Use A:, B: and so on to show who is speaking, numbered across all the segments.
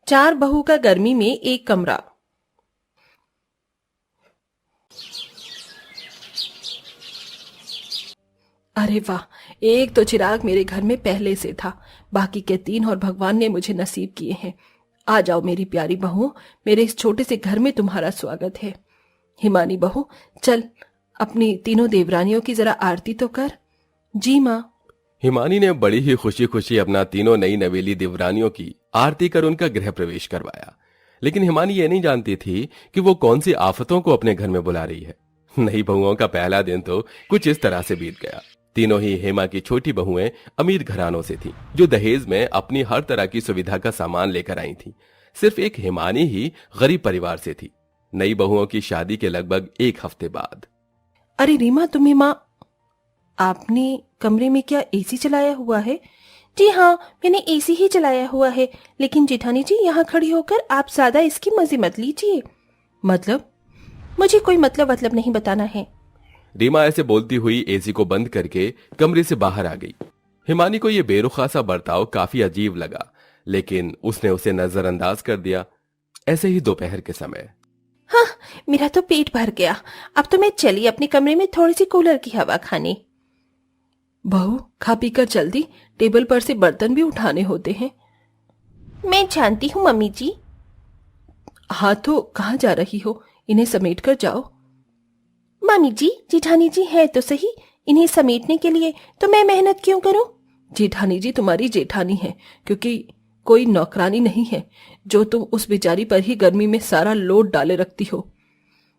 A: चार बहू का गर्मी में एक कमरा। अरे वाह, एक तो चिराग मेरे घर में पहले से था, बाकी के तीन और भगवान ने मुझे नसीब किए हैं। आ जाओ मेरी प्यारी बहू, मेरे इस छोटे से घर में तुम्हारा स्वागत है। हिमानी बहू, चल अपनी तीनों देवरानियों की जरा आरती तो कर। जी माँ।
B: हिमानी ने बड़ी ही खुशी खुशी अपना तीनों नई नवेली देवरानियों की आरती कर उनका गृह प्रवेश करवाया। लेकिन हिमानी ये नहीं जानती थी कि वो कौन सी आफतों को अपने घर में बुला रही है। नई बहुओं का पहला दिन तो कुछ इस तरह से बीत गया। तीनों ही हेमा की छोटी बहुएं अमीर घरानों से थीं, जो दहेज में अपनी हर तरह की सुविधा का सामान लेकर आई थीं। सिर्फ एक हिमानी ही गरीब परिवार से थी। नई बहुओं की शादी के लगभग एक हफ्ते बाद।
A: अरे रीमा, तुम्हें माँ, आपने कमरे में क्या एसी चलाया हुआ है? जी हाँ, मैंने एसी ही चलाया हुआ है, लेकिन जेठानी जी यहाँ खड़ी होकर आप ज्यादा इसकी मजे मत लीजिए। मतलब? मुझे कोई मतलब नहीं बताना है।
B: रीमा ऐसे बोलती हुई एसी को बंद करके कमरे से बाहर आ गई। हिमानी को यह बेरुखा सा बर्ताव काफी अजीब लगा, लेकिन उसने उसे नजरअंदाज कर दिया। ऐसे ही दोपहर के समय।
A: हाँ, मेरा तो पेट भर गया। अब तो मैं चली अपने कमरे में थोड़ी सी कूलर की हवा खाने। बहू, खा पी कर जल्दी, टेबल पर से बर्तन भी उठाने होते हैं। मैं जानती हूँ मम्मी जी। हाँ तो कहाँ जा रही हो? इन्हें समेट कर जाओ। मम्मी जी, जेठानी जी है तो सही, इन्हें समेटने के लिए तो मैं मेहनत क्यों करूं? जेठानी जी तुम्हारी जेठानी है, क्योंकि कोई नौकरानी नहीं है जो तुम उस बेचारी पर ही गर्मी में सारा लोड डाले रखती हो।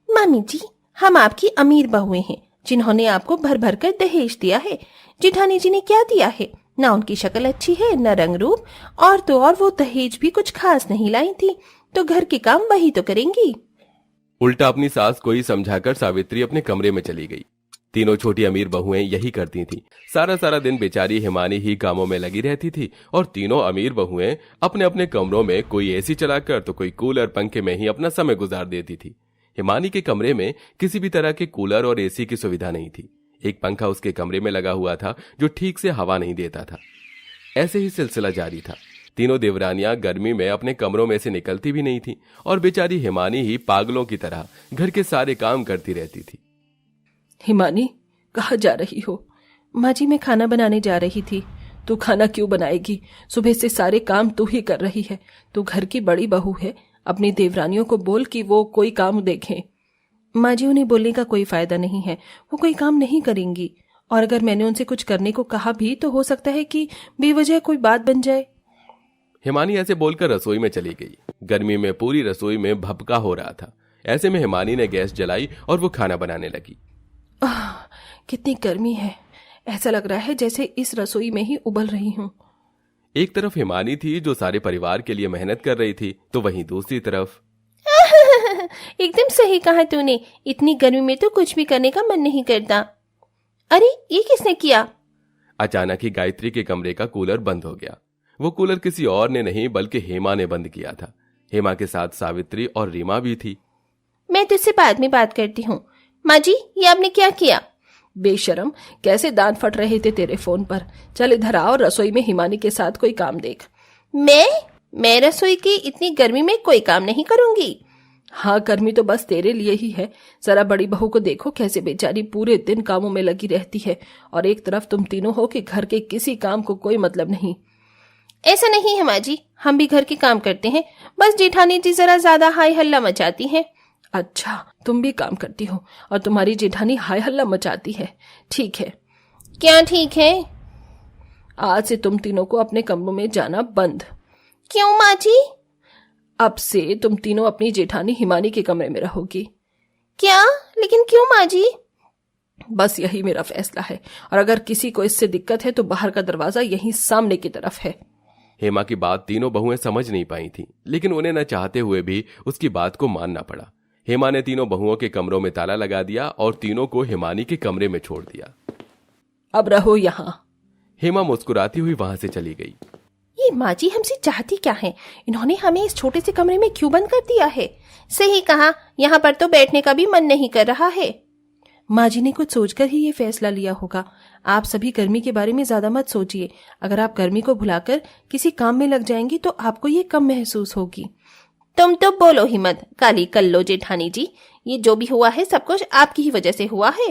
A: मम्मी जी, हम आपकी अमीर बहुएं हैं जिन्होंने आपको भर भर कर दहेज दिया है। जेठानी जी ने क्या दिया है? ना उनकी शक्ल अच्छी है, न रंग रूप, और तो और वो दहेज भी कुछ खास नहीं लाई थी, तो घर के काम वही तो करेंगी।
B: उल्टा अपनी सास को ही समझाकर सावित्री अपने कमरे में चली गई। तीनों छोटी अमीर बहुएं यही करती थीं। सारा सारा दिन बेचारी हिमानी ही कामों में लगी रहती थी और तीनों अमीर बहुएं अपने अपने कमरों में कोई एसी चलाकर तो कोई कूलर पंखे में ही अपना समय गुजार देती थी। हिमानी के कमरे में किसी भी तरह के कूलर और एसी की सुविधा नहीं थी। एक पंखा उसके कमरे में लगा हुआ था जो ठीक से हवा नहीं देता था। ऐसे ही सिलसिला जारी था। तीनों देवरानियां गर्मी में अपने कमरों में से निकलती भी नहीं थी और बेचारी हिमानी ही पागलों की तरह घर के सारे काम करती रहती थी।
A: हिमानी, कहाँ जा रही हो? माँ जी, मैं खाना बनाने जा रही थी। तू खाना क्यों बनाएगी? सुबह से सारे काम तू ही कर रही है। तू घर की बड़ी बहू है, अपनी देवरानियों को बोल कि वो कोई काम देखें। माँ जी, उन्हें बोलने का कोई फायदा नहीं है, वो कोई काम नहीं करेंगी, और अगर मैंने उनसे कुछ करने को कहा भी तो हो सकता है कि बेवजह कोई बात बन जाए।
B: हिमानी ऐसे बोलकर रसोई में चली गई। गर्मी में पूरी रसोई में भपका हो रहा था। ऐसे में हिमानी ने गैस जलाई और वो खाना बनाने लगी।
A: कितनी गर्मी है, ऐसा लग रहा है जैसे इस रसोई में ही उबल रही हूँ।
B: एक तरफ हिमानी थी जो सारे परिवार के लिए मेहनत कर रही थी, तो वहीं दूसरी तरफ
A: एकदम सही कहा तूने, इतनी गर्मी में तो कुछ भी करने का मन नहीं करता। अरे ये किसने किया?
B: अचानक ही गायत्री के कमरे का कूलर बंद हो गया। वो कूलर किसी और ने नहीं बल्कि हेमा ने बंद किया था। हेमा के साथ सावित्री और रीमा भी थी।
A: मैं तुझसे बाद में बात करती हूँ। माँ जी, ये आपने क्या किया? बेशरम, कैसे दांत फट रहे थे तेरे फोन पर। चल इधर आओ, रसोई में हिमानी के साथ कोई काम देख। मैं रसोई की इतनी गर्मी में कोई काम नहीं करूंगी। हाँ, गर्मी तो बस तेरे लिए ही है। जरा बड़ी बहू को देखो कैसे बेचारी पूरे दिन कामों में लगी रहती है, और एक तरफ तुम तीनों हो कि घर के किसी काम को कोई मतलब नहीं। ऐसा नहीं है माँ जी, हम भी घर के काम करते हैं, बस जेठानी जी जरा ज्यादा हाय हल्ला मचाती हैं। अच्छा, तुम भी काम करती हो और तुम्हारी जेठानी हाय हल्ला मचाती है। ठीक है। क्या ठीक है? आज से तुम तीनों को अपने कमरों में जाना बंद। क्यों माँ जी? अब से तुम तीनों अपनी जेठानी हिमानी के कमरे में रहोगी। क्या? लेकिन क्यों माँ जी? बस यही मेरा फैसला है, और अगर किसी को इससे दिक्कत है तो बाहर का दरवाजा यहीं सामने की तरफ है।
B: हेमा की बात तीनों बहुएं समझ नहीं पाई थीं, लेकिन उन्हें न चाहते हुए भी उसकी बात को मानना पड़ा। हेमा ने तीनों बहुओं के कमरों में ताला लगा दिया और तीनों को हिमानी के कमरे में छोड़ दिया।
A: अब रहो यहाँ।
B: हेमा मुस्कुराती हुई वहां से चली गई।
A: ये माँ जी हमसे चाहती क्या है? इन्होंने हमें इस छोटे से कमरे में क्यों बंद कर दिया है? सही कहा, यहाँ पर तो बैठने का भी मन नहीं कर रहा है। माँ जी ने कुछ सोचकर ही ये फैसला लिया होगा। आप सभी गर्मी के बारे में ज्यादा मत सोचिए। अगर आप गर्मी को भुलाकर किसी काम में लग जाएंगी तो आपको ये कम महसूस होगी। तुम तो बोलो ही मत, काली कल्लो जेठानी जी, ये जो भी हुआ है सब कुछ आपकी ही वजह से हुआ है।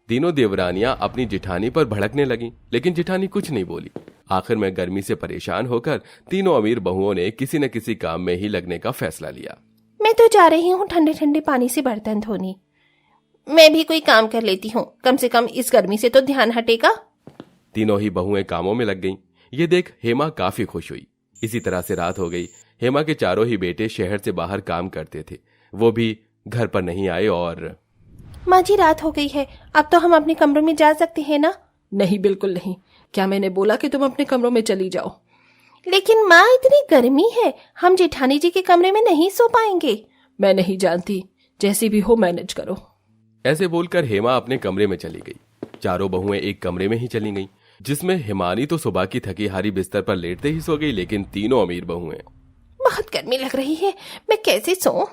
B: तीनों देवरानियां अपनी जेठानी पर भड़कने लगीं, लेकिन जेठानी कुछ नहीं बोली। आखिर में गर्मी से परेशान होकर तीनों अमीर बहुओं ने किसी न किसी काम में ही लगने का फैसला लिया।
A: मैं तो जा रही हूँ ठंडे ठंडे पानी से बर्तन धोने। मैं भी कोई काम कर लेती हूँ, कम से कम इस गर्मी से तो ध्यान हटेगा।
B: तीनों ही बहुएं कामों में लग गईं। ये देख हेमा काफी खुश हुई। इसी तरह से रात हो गई। हेमा के चारों ही बेटे शहर से बाहर काम करते थे, वो भी घर पर नहीं आए। और
A: माँ जी, रात हो गई है, अब तो हम अपने कमरों में जा सकते हैं ना? नहीं, बिल्कुल नहीं। क्या मैंने बोला कि तुम अपने कमरों में चली जाओ? लेकिन माँ, इतनी गर्मी है, हम जेठानी जी के कमरे में नहीं सो पाएंगे। मैं नहीं जानती, जैसी भी हो मैनेज करो।
B: ऐसे बोलकर हेमा अपने कमरे में चली गई। चारों बहुएं एक कमरे में ही चली गईं, जिसमें हिमानी तो सुबह की थकी हारी बिस्तर पर लेटते ही सो गई, लेकिन तीनों अमीर बहुएं
A: बहुत गर्मी लग रही है, मैं कैसे सोऊं?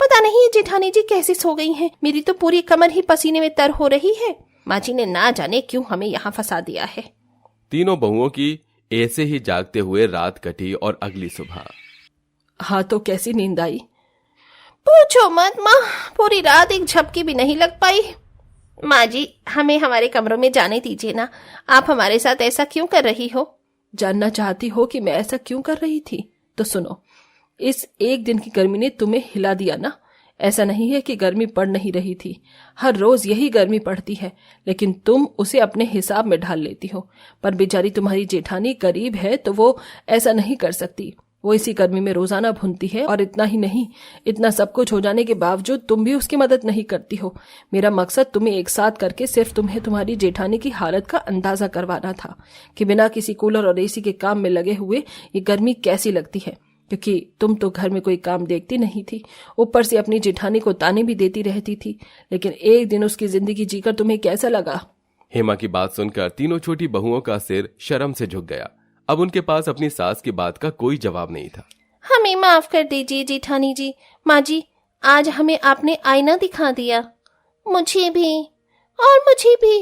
A: पता नहीं जेठानी जी कैसे सो गई हैं। मेरी तो पूरी कमर ही पसीने में तर हो रही है। माँ जी ने ना जाने क्यों हमें यहाँ फंसा दिया है।
B: तीनों बहुओं की ऐसे ही जागते हुए रात कटी और अगली सुबह।
A: हाँ, तो कैसी नींद आई? पूछो मत माँ, पूरी रात एक झपकी भी नहीं लग पाई। माँ जी, हमें हमारे कमरों में जाने दीजिए ना। आप हमारे साथ ऐसा क्यों कर रही हो? जानना चाहती हो कि मैं ऐसा क्यों कर रही थी? तो सुनो, इस एक दिन की गर्मी ने तुम्हें हिला दिया ना। ऐसा नहीं है कि गर्मी पड़ नहीं रही थी, हर रोज यही गर्मी पड़ती है, लेकिन तुम उसे अपने हिसाब में ढाल लेती हो। पर बेचारी तुम्हारी जेठानी गरीब है तो वो ऐसा नहीं कर सकती। वो इसी गर्मी में रोजाना भूनती है, और इतना ही नहीं, इतना सब कुछ हो जाने के बावजूद तुम भी उसकी मदद नहीं करती हो। मेरा मकसद तुम्हें एक साथ करके सिर्फ तुम्हें तुम्हारी जेठानी की हालत का अंदाजा करवाना था कि बिना किसी कूलर और एसी के काम में लगे हुए ये गर्मी कैसी लगती है, क्योंकि तुम तो घर में कोई काम देखती नहीं थी, ऊपर से अपनी जेठानी को ताने भी देती रहती थी। लेकिन एक दिन उसकी जिंदगी जीकर तुम्हें कैसा लगा?
B: हेमा की बात सुनकर तीनों छोटी बहुओं का सिर शर्म से झुक गया। अब उनके पास अपनी सास की बात का कोई जवाब नहीं था।
A: हमें माफ कर दीजिए जेठानी जी। माँ जी, आज हमें आपने आईना दिखा दिया। मुझे भी, और मुझे भी।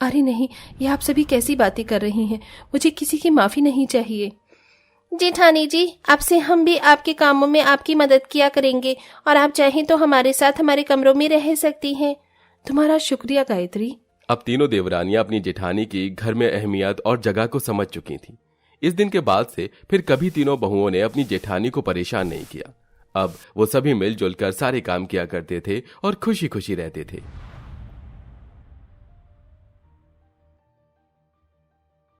A: अरे नहीं, ये आप सभी कैसी बातें कर रही हैं? मुझे किसी की माफी नहीं चाहिए। जेठानी जी, अब से हम भी आपके कामों में आपकी मदद किया करेंगे, और आप चाहें तो हमारे साथ हमारे कमरों में रह सकती हैं। तुम्हारा शुक्रिया गायत्री।
B: अब तीनों देवरानियां अपनी जेठानी की घर में अहमियत और जगह को समझ चुकी थीं। इस दिन के बाद से फिर कभी तीनों बहुओं ने अपनी जेठानी को परेशान नहीं किया। अब वो सभी मिलजुल कर सारे काम किया करते थे और खुशी खुशी रहते थे।